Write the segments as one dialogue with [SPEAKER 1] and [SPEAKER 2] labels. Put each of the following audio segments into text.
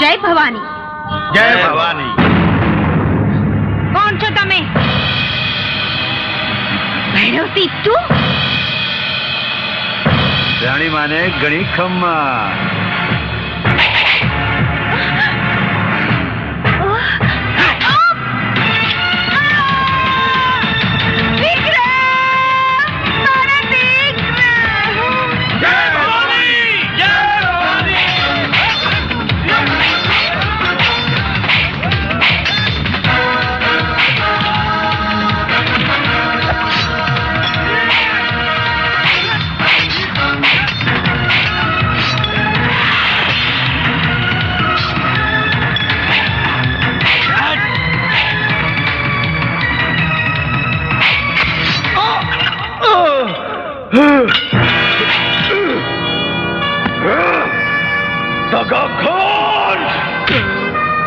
[SPEAKER 1] જય ભવાની.
[SPEAKER 2] જય ભવાની.
[SPEAKER 1] કોણ છો તમે? ભૈરવતી તું?
[SPEAKER 2] રાણી માને ઘણી ખમ્મા.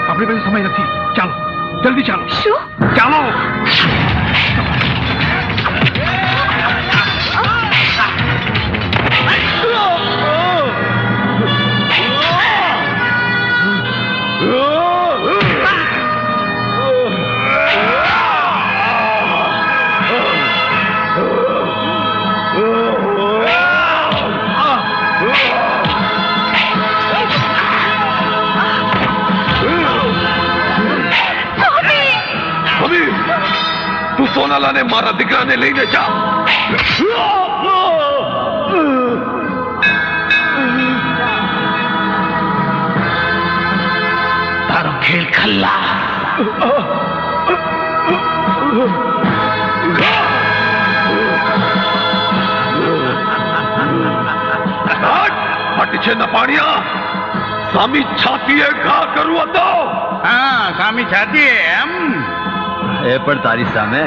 [SPEAKER 3] આપણી પાસે સમય નથી. ચાલો જલ્દી ચાલો.
[SPEAKER 1] શું?
[SPEAKER 3] ચાલો. તું સોનાલાને મારા દીકરાને લઈને જા. તારો ખેલ ખલ્લા. ફટ છે ન પાણિયા. સામી છાતીએ ઘા કરવો હતો.
[SPEAKER 2] હા, સામી છાતી એમ.
[SPEAKER 4] એ પણ તારી સામે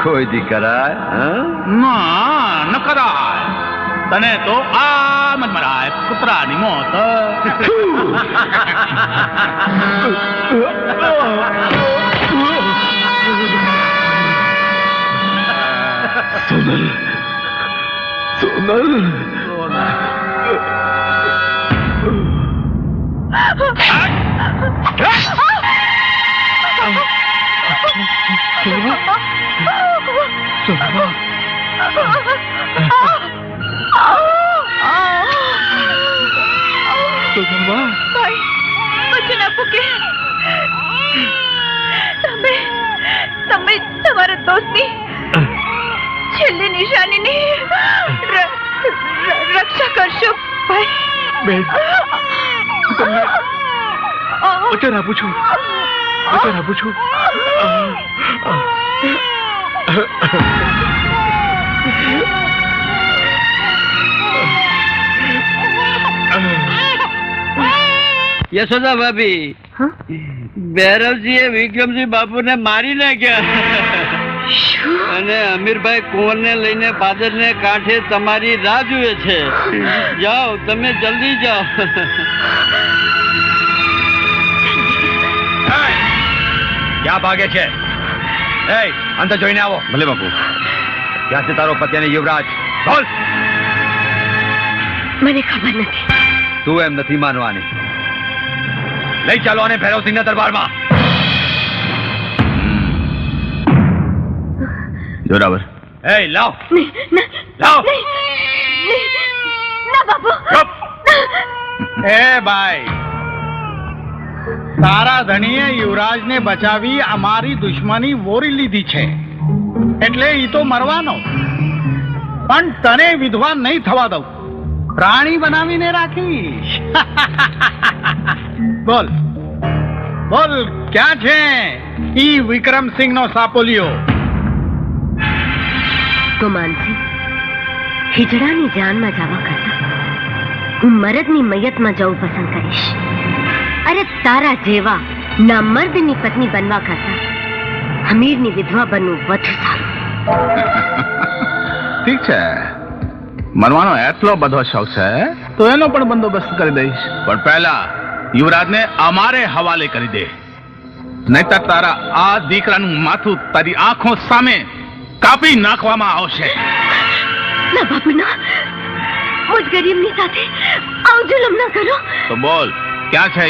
[SPEAKER 4] કોઈ દી કરાય?
[SPEAKER 2] ના, ન કરાય. તને તો આમ જ મરાય, કૂતરાની મોત.
[SPEAKER 3] સોનલ, સોનલ.
[SPEAKER 1] વચન આપો કે તમે તમારા દોસ્તની છેલ્લી નિશાનીની રક્ષા કરશો ભાઈ.
[SPEAKER 3] બેન, તમને વચન આપું છું. વચન આપું છું.
[SPEAKER 4] યશોદા ભાભી, ભૈરવજીએ વિક્રમસિંહ બાપુને મારી નાખ્યા અને અમીરભાઈ કુંવરને લઈને પાદરને કાંઠે તમારી રાહ જુએ છે. જાઓ, તમે જલ્દી જાઓ.
[SPEAKER 2] ક્યાં ભાગે છે? અંદર જોઈને આવો.
[SPEAKER 4] ભલે બાપુ.
[SPEAKER 2] ક્યાં છે તારો પતિ અને યુવરાજ? બોલ.
[SPEAKER 1] મને ખબર નથી.
[SPEAKER 4] તું એમ નથી માનવાની.
[SPEAKER 2] લઈ ચાલો અને ભૈરવસિંહના દરબારમાં.
[SPEAKER 4] જોરાવર.
[SPEAKER 2] લાવ.
[SPEAKER 1] લાવ. ના બાપુ.
[SPEAKER 2] ભાઈ, તારા ધણીએ યુવરાજને બચાવી અમારી દુશ્મની વોરી લીધી છે, એટલે ઈ તો મરવાનો. પણ તને વિધવા નહીં થવા દઉં. રાણી બનાવીને રાખીશ. બોલ બોલ, ક્યાં છે ઈ વિક્રમસિંહનો સાપોલિયો?
[SPEAKER 1] ગુમાનસિંહ, હિજડાની જાનમાં જવા કરતા હું મરદની મયતમાં જવું પસંદ કરીશ. અરે તારા જેવા નામર્દની પત્ની બનવા કરતા અમીરની વિધવા બનવું વધુ સારું.
[SPEAKER 3] ઠીક છે, મરવાનો એટલો બધો શોખ છે તો એનો પણ બંદોબસ્ત કરી દઈશ. પણ પહેલા યુવરાજને અમારે હવાલે કરી દે, નહીતર તારા આ દીકરાનું માથું તારી આંખો સામે કાપી નાખવામાં આવશે.
[SPEAKER 1] ના બાપુ ના, મુજ ગરીબની સાથે આવું જુલમ ના કરો.
[SPEAKER 3] તો બોલ, ક્યાં છે